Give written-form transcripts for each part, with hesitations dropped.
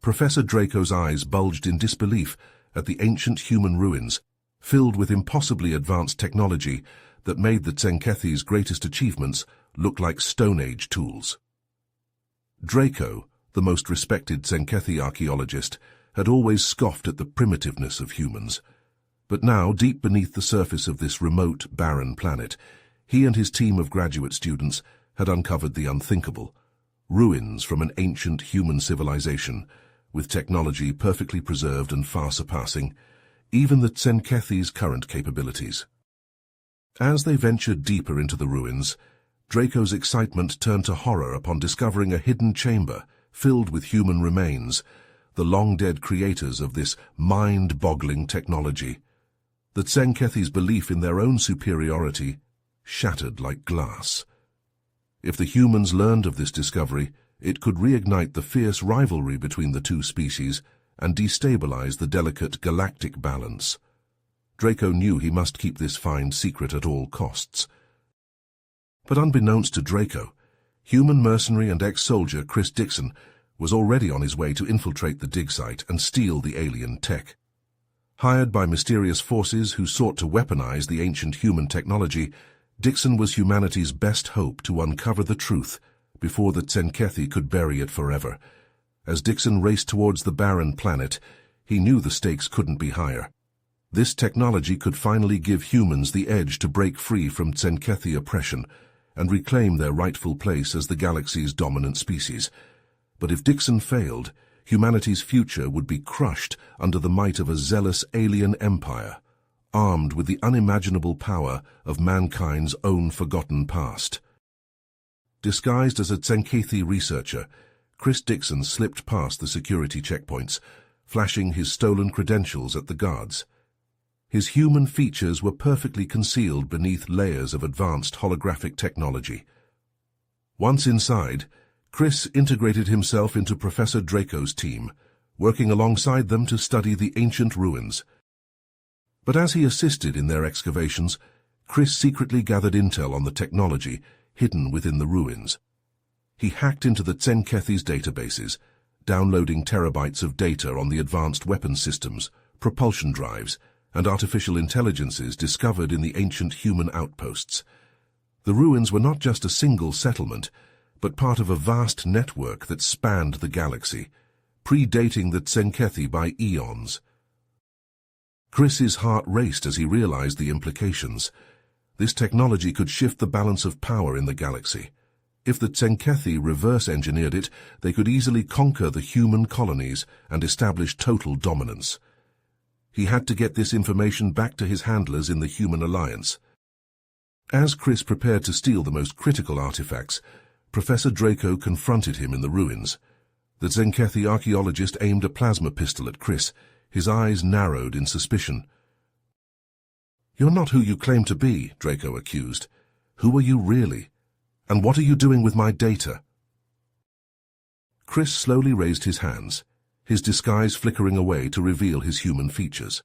Professor Draco's eyes bulged in disbelief at the ancient human ruins, filled with impossibly advanced technology that made the Tsenkethi's greatest achievements look like Stone Age tools. Draco, the most respected Tsenkethi archaeologist, had always scoffed at the primitiveness of humans. But now, deep beneath the surface of this remote, barren planet, he and his team of graduate students had uncovered the unthinkable: ruins from an ancient human civilization, with technology perfectly preserved and far surpassing even the Tsenkethi's current capabilities. As they ventured deeper into the ruins, Draco's excitement turned to horror upon discovering a hidden chamber filled with human remains, the long-dead creators of this mind-boggling technology. The Tsenkethi's belief in their own superiority shattered like glass. If the humans learned of this discovery, it could reignite the fierce rivalry between the two species and destabilize the delicate galactic balance. Draco knew he must keep this find secret at all costs. But unbeknownst to Draco, human mercenary and ex-soldier Chris Dixon was already on his way to infiltrate the dig site and steal the alien tech. Hired by mysterious forces who sought to weaponize the ancient human technology, Dixon was humanity's best hope to uncover the truth before the Tsenkethi could bury it forever. As Dixon raced towards the barren planet, he knew the stakes couldn't be higher. This technology could finally give humans the edge to break free from Tsenkethi oppression and reclaim their rightful place as the galaxy's dominant species. But if Dixon failed, humanity's future would be crushed under the might of a zealous alien empire, armed with the unimaginable power of mankind's own forgotten past. Disguised as a Tsenkethi researcher, Chris Dixon slipped past the security checkpoints, flashing his stolen credentials at the guards. His human features were perfectly concealed beneath layers of advanced holographic technology. Once inside, Chris integrated himself into Professor Draco's team, working alongside them to study the ancient ruins. But as he assisted in their excavations, Chris secretly gathered intel on the technology hidden within the ruins. He hacked into the Tsenkethi's databases, downloading terabytes of data on the advanced weapon systems, propulsion drives, and artificial intelligences discovered in the ancient human outposts. The ruins were not just a single settlement, but part of a vast network that spanned the galaxy, predating the Tsenkethi by eons. Chris's heart raced as he realized the implications. This technology could shift the balance of power in the galaxy. If the Tsenkethi reverse-engineered it, they could easily conquer the human colonies and establish total dominance. He had to get this information back to his handlers in the human alliance. As Chris prepared to steal the most critical artifacts, Professor Draco confronted him in the ruins. The Tsenkethi archaeologist aimed a plasma pistol at Chris, his eyes narrowed in suspicion. "You're not who you claim to be," Draco accused. "Who are you really? And what are you doing with my data?" Chris slowly raised his hands, his disguise flickering away to reveal his human features.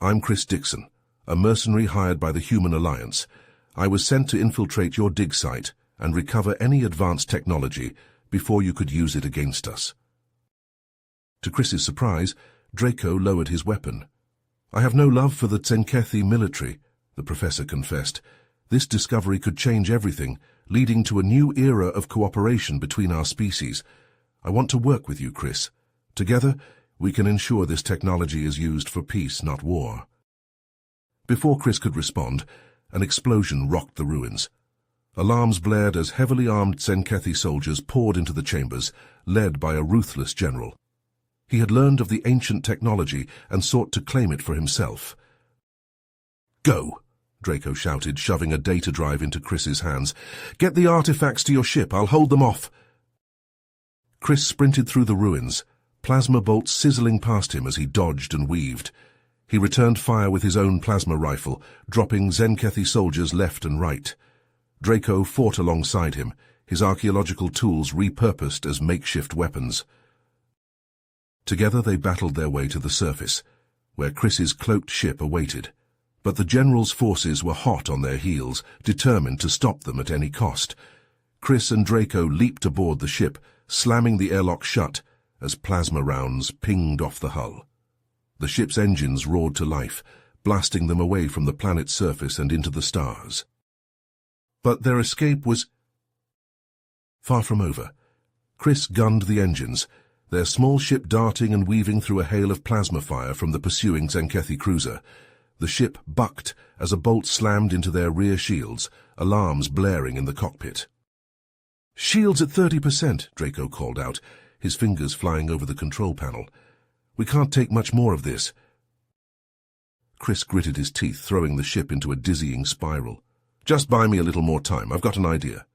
"I'm Chris Dixon, a mercenary hired by the Human Alliance. I was sent to infiltrate your dig site and recover any advanced technology before you could use it against us." To Chris's surprise, Draco lowered his weapon. "I have no love for the Tsenkethi military," the professor confessed. "This discovery could change everything, leading to a new era of cooperation between our species. I want to work with you, Chris. Together, we can ensure this technology is used for peace, not war." Before Chris could respond, an explosion rocked the ruins. Alarms blared as heavily armed Tsenkethi soldiers poured into the chambers, led by a ruthless general. He had learned of the ancient technology and sought to claim it for himself. "Go!" Draco shouted, shoving a data drive into Chris's hands. "Get the artifacts to your ship. I'll hold them off." Chris sprinted through the ruins, plasma bolts sizzling past him as he dodged and weaved. He returned fire with his own plasma rifle, dropping Tsenkethi soldiers left and right. Draco fought alongside him, his archaeological tools repurposed as makeshift weapons. Together they battled their way to the surface, where Chris's cloaked ship awaited. But the general's forces were hot on their heels, determined to stop them at any cost. Chris and Draco leaped aboard the ship, slamming the airlock shut, as plasma rounds pinged off the hull. The ship's engines roared to life, blasting them away from the planet's surface and into the stars. But their escape was far from over. Chris gunned the engines, their small ship darting and weaving through a hail of plasma fire from the pursuing Tzenkethi cruiser. The ship bucked as a bolt slammed into their rear shields, alarms blaring in the cockpit. "Shields at 30%, Draco called out, his fingers flying over the control panel. "We can't take much more of this." Chris gritted his teeth, throwing the ship into a dizzying spiral. "Just buy me a little more time. I've got an idea."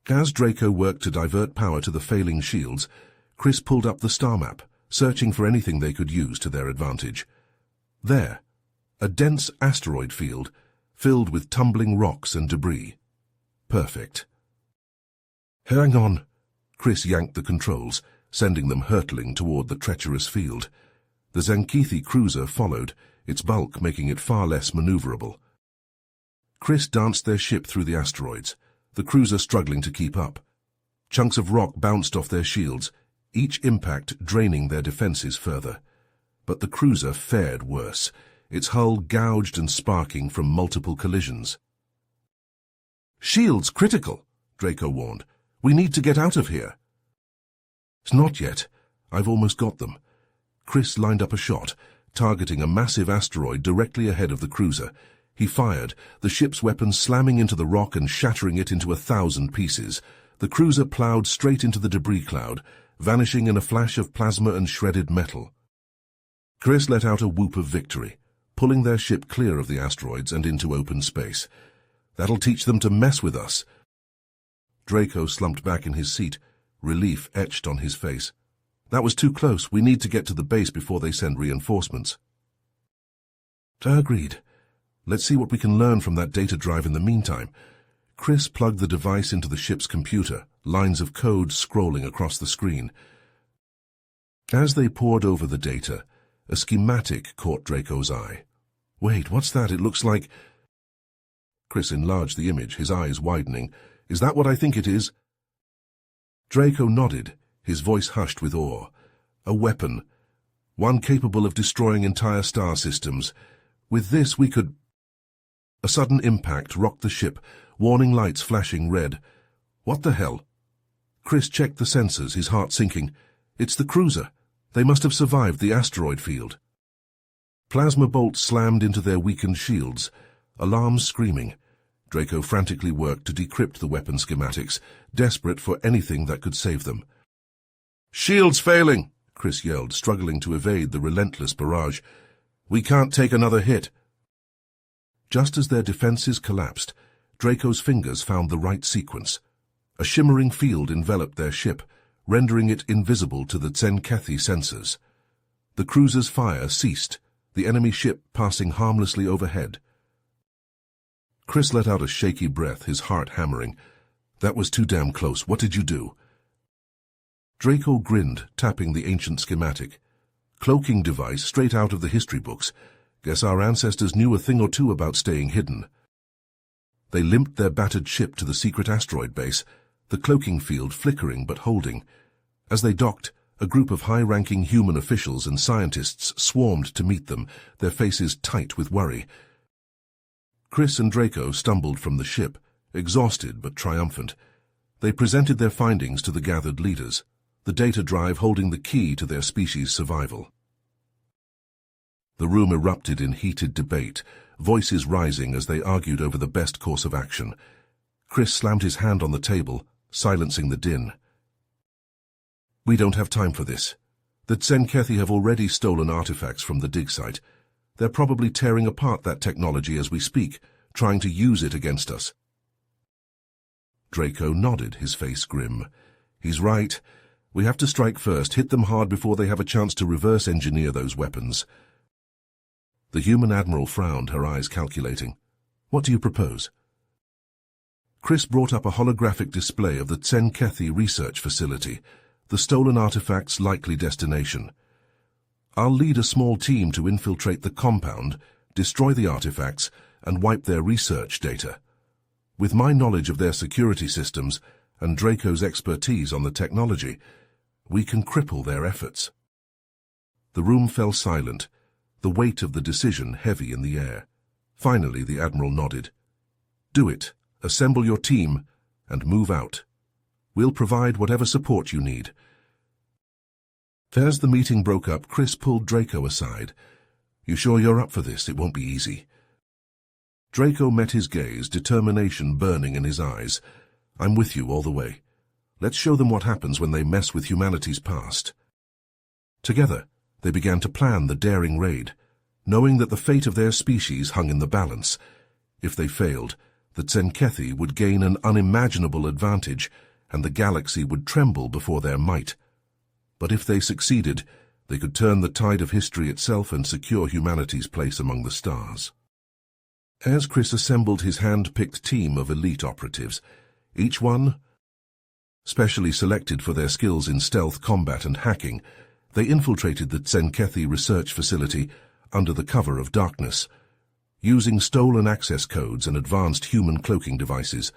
As Draco worked to divert power to the failing shields, Chris pulled up the star map, searching for anything they could use to their advantage. There, a dense asteroid field, filled with tumbling rocks and debris. Perfect. "Hang on." Chris yanked the controls, sending them hurtling toward the treacherous field. The Tzenkethi cruiser followed, its bulk making it far less maneuverable. Chris danced their ship through the asteroids, the cruiser struggling to keep up. Chunks of rock bounced off their shields, each impact draining their defenses further. But the cruiser fared worse, its hull gouged and sparking from multiple collisions. "Shields critical," Draco warned. "We need to get out of here." "Not yet. I've almost got them." Chris lined up a shot, targeting a massive asteroid directly ahead of the cruiser. He fired, the ship's weapons slamming into the rock and shattering it into 1,000 pieces. The cruiser plowed straight into the debris cloud, vanishing in a flash of plasma and shredded metal. Chris let out a whoop of victory, pulling their ship clear of the asteroids and into open space. "That'll teach them to mess with us." Draco slumped back in his seat, relief etched on his face. "That was too close. We need to get to the base before they send reinforcements." "Agreed. Let's see what we can learn from that data drive in the meantime." Chris plugged the device into the ship's computer, lines of code scrolling across the screen. As they pored over the data, a schematic caught Draco's eye. "Wait, what's that? It looks like—" Chris enlarged the image, his eyes widening. "Is that what I think it is?" Draco nodded, his voice hushed with awe. "A weapon, one capable of destroying entire star systems. With this we could—" A sudden impact rocked the ship, warning lights flashing red. "What the hell?" Chris checked the sensors, his heart sinking. "It's the cruiser. They must have survived the asteroid field." Plasma bolts slammed into their weakened shields, alarms screaming. Draco frantically worked to decrypt the weapon schematics, desperate for anything that could save them. "Shields failing!" Chris yelled, struggling to evade the relentless barrage. "We can't take another hit." Just as their defenses collapsed, Draco's fingers found the right sequence. A shimmering field enveloped their ship, rendering it invisible to the Tzenkethi sensors. The cruiser's fire ceased, the enemy ship passing harmlessly overhead. Chris let out a shaky breath, his heart hammering. "That was too damn close. What did you do?" Draco grinned, tapping the ancient schematic. "Cloaking device straight out of the history books. Guess our ancestors knew a thing or two about staying hidden." They limped their battered ship to the secret asteroid base, the cloaking field flickering but holding. As they docked, a group of high-ranking human officials and scientists swarmed to meet them, their faces tight with worry. Chris and Draco stumbled from the ship, exhausted but triumphant. They presented their findings to the gathered leaders, the data drive holding the key to their species' survival. The room erupted in heated debate, voices rising as they argued over the best course of action. Chris slammed his hand on the table, silencing the din. "We don't have time for this. The Tzenkethi have already stolen artifacts from the dig site. They're probably tearing apart that technology as we speak, trying to use it against us." Draco nodded, his face grim. "He's right. We have to strike first, hit them hard before they have a chance to reverse engineer those weapons." The human admiral frowned, her eyes calculating. "What do you propose?" Chris brought up a holographic display of the Tzenkethi research facility, the stolen artifact's likely destination. "I'll lead a small team to infiltrate the compound, destroy the artifacts, and wipe their research data. With my knowledge of their security systems and Draco's expertise on the technology, We can cripple their efforts. The room fell silent, the weight of the decision heavy in the air. Finally, the Admiral nodded. Do it. Assemble your team and move out. We'll provide whatever support you need. As the meeting broke up, Chris pulled Draco aside. You sure you're up for this? It won't be easy. Draco met his gaze, determination burning in his eyes. I'm with you all the way. Let's show them what happens when they mess with humanity's past. Together, they began to plan the daring raid, knowing that the fate of their species hung in the balance. If they failed, the Tzenkethi would gain an unimaginable advantage, and the galaxy would tremble before their might. But if they succeeded, they could turn the tide of history itself and secure humanity's place among the stars. As Chris assembled his hand-picked team of elite operatives, each one specially selected for their skills in stealth combat and hacking, they infiltrated the Tzenkethi research facility under the cover of darkness. Using stolen access codes and advanced human cloaking devices,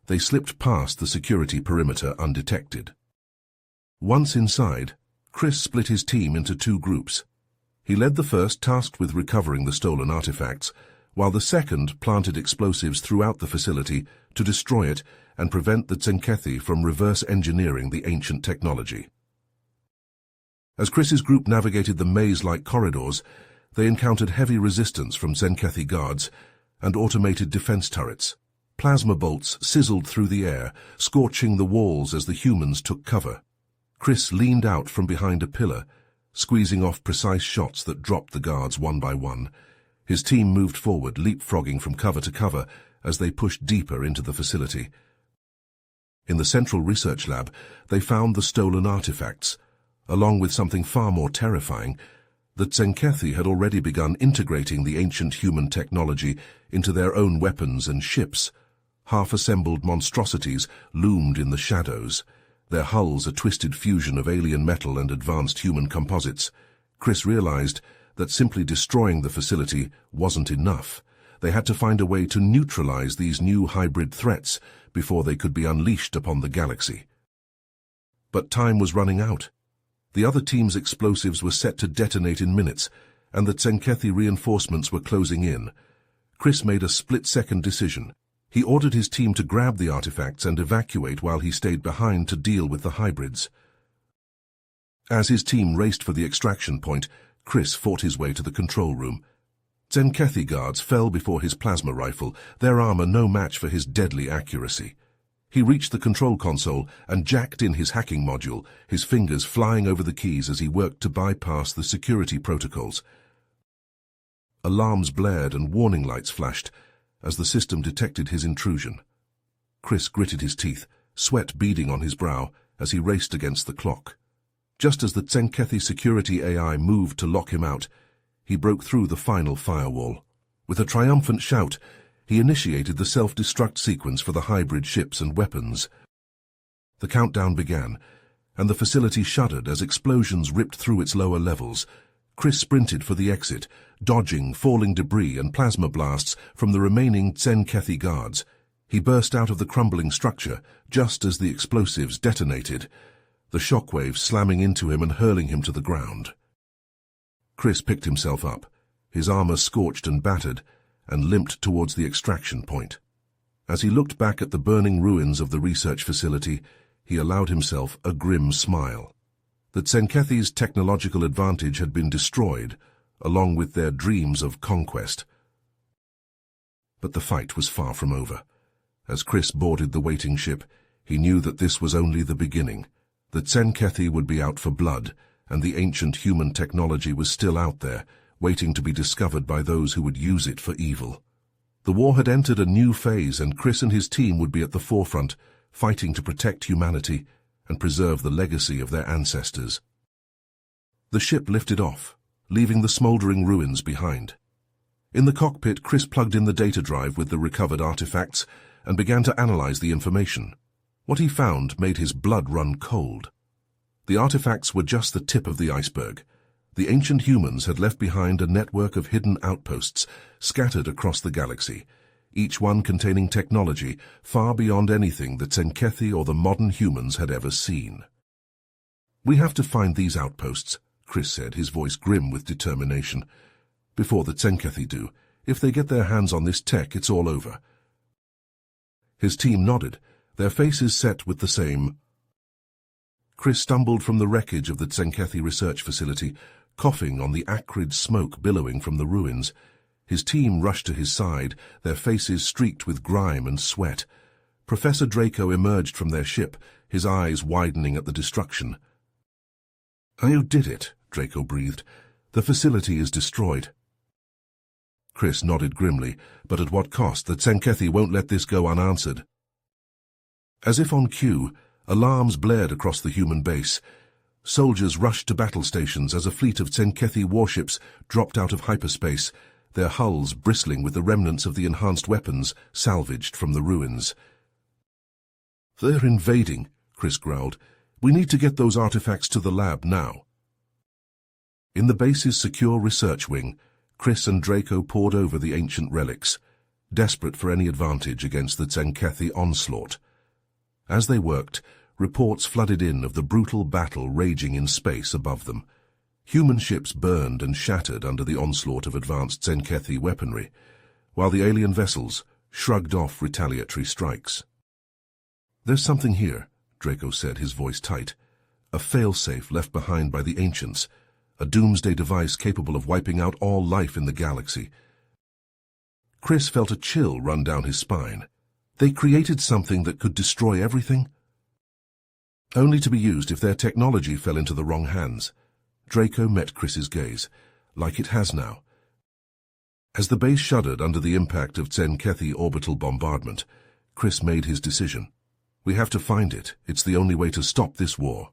they slipped past the security perimeter undetected. Once inside, Chris split his team into two groups. He led the first, tasked with recovering the stolen artifacts, while the second planted explosives throughout the facility to destroy it and prevent the Tzenkethi from reverse engineering the ancient technology. As Chris's group navigated the maze-like corridors, they encountered heavy resistance from Tzenkethi guards and automated defense turrets. Plasma bolts sizzled through the air, scorching the walls as the humans took cover. Chris leaned out from behind a pillar, squeezing off precise shots that dropped the guards one by one. His team moved forward, leapfrogging from cover to cover as they pushed deeper into the facility. In the central research lab, they found the stolen artifacts. Along with something far more terrifying, the Tzenkethi had already begun integrating the ancient human technology into their own weapons and ships. Half-assembled monstrosities loomed in the shadows, their hulls a twisted fusion of alien metal and advanced human composites. Chris realized that simply destroying the facility wasn't enough. They had to find a way to neutralize these new hybrid threats before they could be unleashed upon the galaxy. But time was running out. The other team's explosives were set to detonate in minutes, and the Tzenkethi reinforcements were closing in. Chris made a split-second decision. He ordered his team to grab the artifacts and evacuate while he stayed behind to deal with the hybrids. As his team raced for the extraction point, Chris fought his way to the control room. Tzenkethi guards fell before his plasma rifle, their armor no match for his deadly accuracy. He reached the control console and jacked in his hacking module, his fingers flying over the keys as he worked to bypass the security protocols. Alarms blared and warning lights flashed as the system detected his intrusion. Chris gritted his teeth, sweat beading on his brow as he raced against the clock. Just as the Tzenkethi security AI moved to lock him out, he broke through the final firewall. With a triumphant shout, he initiated the self-destruct sequence for the hybrid ships and weapons. The countdown began, and the facility shuddered as explosions ripped through its lower levels. Chris sprinted for the exit, dodging falling debris and plasma blasts from the remaining Tzenkethi guards. He burst out of the crumbling structure just as the explosives detonated, the shockwaves slamming into him and hurling him to the ground. Chris picked himself up, his armor scorched and battered, and limped towards the extraction point. As he looked back at the burning ruins of the research facility, he allowed himself a grim smile. The Tzenkethi's technological advantage had been destroyed, along with their dreams of conquest. But the fight was far from over. As Chris boarded the waiting ship, he knew that this was only the beginning. The Tzenkethi would be out for blood, and the ancient human technology was still out there, waiting to be discovered by those who would use it for evil. The war had entered a new phase, and Chris and his team would be at the forefront, fighting to protect humanity and preserve the legacy of their ancestors. The ship lifted off, leaving the smoldering ruins behind. In the cockpit, Chris plugged in the data drive with the recovered artifacts and began to analyze the information. What he found made his blood run cold. The artifacts were just the tip of the iceberg. The ancient humans had left behind a network of hidden outposts scattered across the galaxy, each one containing technology far beyond anything that Tzenkethi or the modern humans had ever seen. "We have to find these outposts," Chris said, his voice grim with determination. "Before the Tsenkethi do. If they get their hands on this tech, it's all over." His team nodded, their faces set with the same. Chris stumbled from the wreckage of the Tsenkethi research facility, coughing on the acrid smoke billowing from the ruins. His team rushed to his side, their faces streaked with grime and sweat. Professor Draco emerged from their ship, his eyes widening at the destruction. "You did it," Draco breathed. "The facility is destroyed." Chris nodded grimly, but at what cost? The Tsenkethi won't let this go unanswered. As if on cue, alarms blared across the human base. Soldiers rushed to battle stations as a fleet of Tsenkethi warships dropped out of hyperspace, their hulls bristling with the remnants of the enhanced weapons salvaged from the ruins. "They're invading," Chris growled. "We need to get those artifacts to the lab now." In the base's secure research wing, Chris and Draco pored over the ancient relics, desperate for any advantage against the Tsenkethi onslaught. As they worked, reports flooded in of the brutal battle raging in space above them. Human ships burned and shattered under the onslaught of advanced Tsenkethi weaponry, while the alien vessels shrugged off retaliatory strikes. "There's something here," Draco said, his voice tight. "A failsafe left behind by the ancients, a doomsday device capable of wiping out all life in the galaxy." Chris felt a chill run down his spine. They created something that could destroy everything? Only to be used if their technology fell into the wrong hands. Draco met Chris's gaze, like it has now. As the base shuddered under the impact of Tsenkethi orbital bombardment, Chris made his decision. "We have to find it. It's the only way to stop this war."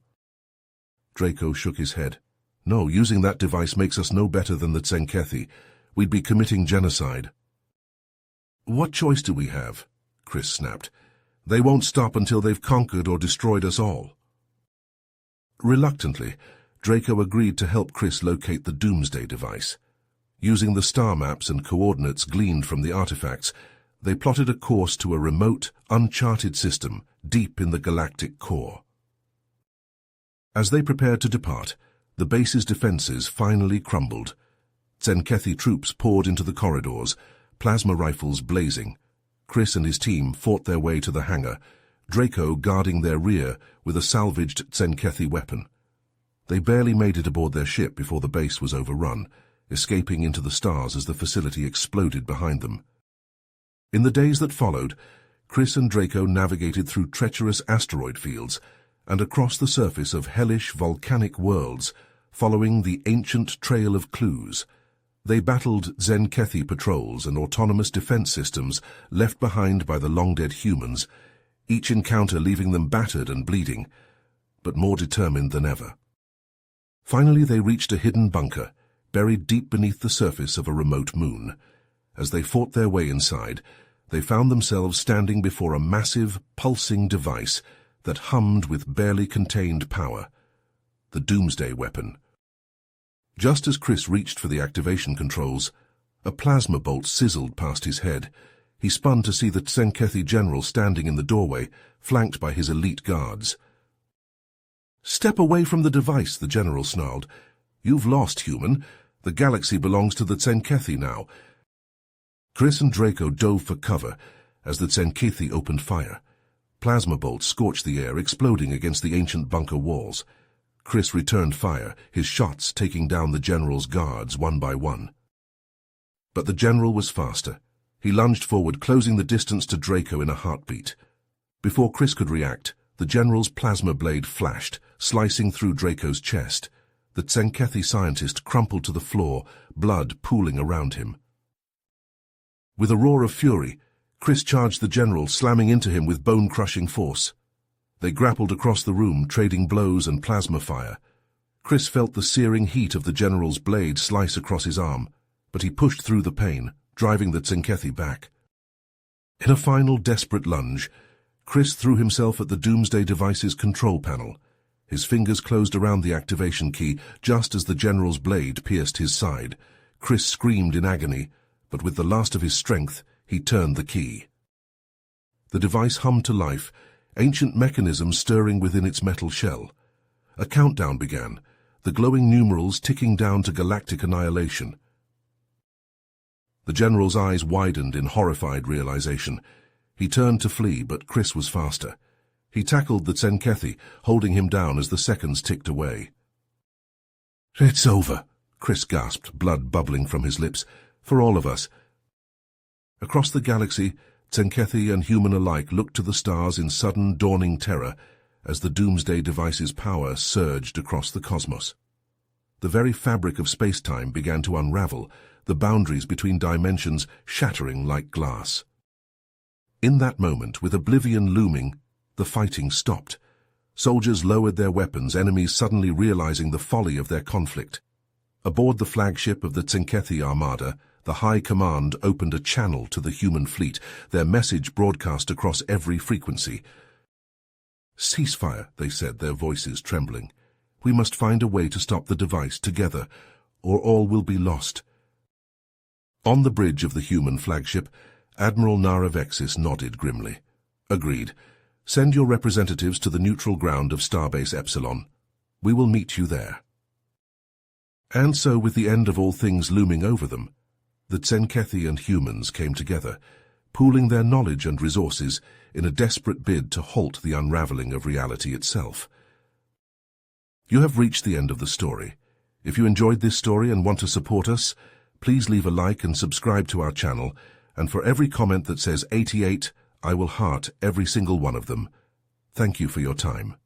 Draco shook his head. "No, using that device makes us no better than the Tsenkethi. We'd be committing genocide." "What choice do we have?" Chris snapped. "They won't stop until they've conquered or destroyed us all." Reluctantly, Draco agreed to help Chris locate the doomsday device. Using the star maps and coordinates gleaned from the artifacts, they plotted a course to a remote, uncharted system deep in the galactic core. As they prepared to depart, the base's defenses finally crumbled. Tsenkethi troops poured into the corridors, plasma rifles blazing. Chris and his team fought their way to the hangar, Draco guarding their rear with a salvaged Tsenkethi weapon. They barely made it aboard their ship before the base was overrun, escaping into the stars as the facility exploded behind them. In the days that followed, Chris and Draco navigated through treacherous asteroid fields and across the surface of hellish volcanic worlds, following the ancient trail of clues. They battled Tsenkethi patrols and autonomous defense systems left behind by the long-dead humans, each encounter leaving them battered and bleeding, but more determined than ever. Finally, they reached a hidden bunker, buried deep beneath the surface of a remote moon. As they fought their way inside, they found themselves standing before a massive, pulsing device that hummed with barely contained power, the doomsday weapon. Just as Chris reached for the activation controls, a plasma bolt sizzled past his head. He spun to see the Tsenkethi general standing in the doorway, flanked by his elite guards. "Step away from the device," the general snarled. "You've lost, human. The galaxy belongs to the Tsenkethi now." Chris and Draco dove for cover as the Tsenkethi opened fire. Plasma bolts scorched the air, exploding against the ancient bunker walls. Chris returned fire, his shots taking down the general's guards one by one. But the general was faster. He lunged forward, closing the distance to Draco in a heartbeat. Before Chris could react, the general's plasma blade flashed, slicing through Draco's chest. The Tsenkethi scientist crumpled to the floor, blood pooling around him. With a roar of fury, Chris charged the general, slamming into him with bone-crushing force. They grappled across the room, trading blows and plasma fire. Chris felt the searing heat of the general's blade slice across his arm, but he pushed through the pain, driving the Tsenkethi back. In a final desperate lunge, Chris threw himself at the doomsday device's control panel. His fingers closed around the activation key just as the general's blade pierced his side. Chris screamed in agony, but with the last of his strength, he turned the key. The device hummed to life, ancient mechanisms stirring within its metal shell. A countdown began, the glowing numerals ticking down to galactic annihilation. The general's eyes widened in horrified realization. He turned to flee, but Chris was faster. He tackled the Tzenkethi, holding him down as the seconds ticked away. "It's over," Chris gasped, blood bubbling from his lips. "For all of us." Across the galaxy, Tzenkethi and human alike looked to the stars in sudden, dawning terror as the doomsday device's power surged across the cosmos. The very fabric of space-time began to unravel, the boundaries between dimensions shattering like glass. In that moment, with oblivion looming, the fighting stopped. Soldiers lowered their weapons, enemies suddenly realizing the folly of their conflict. Aboard the flagship of the Tzenkethi Armada, the High Command opened a channel to the human fleet, their message broadcast across every frequency. "Ceasefire," they said, their voices trembling. "We must find a way to stop the device together, or all will be lost." On the bridge of the human flagship, Admiral Naravexis nodded grimly. "Agreed. Send your representatives to the neutral ground of Starbase Epsilon. We will meet you there." And so, with the end of all things looming over them, the Tzenkethi and humans came together, pooling their knowledge and resources in a desperate bid to halt the unraveling of reality itself. You have reached the end of the story. If you enjoyed this story and want to support us, please leave a like and subscribe to our channel, and for every comment that says 88, I will heart every single one of them. Thank you for your time.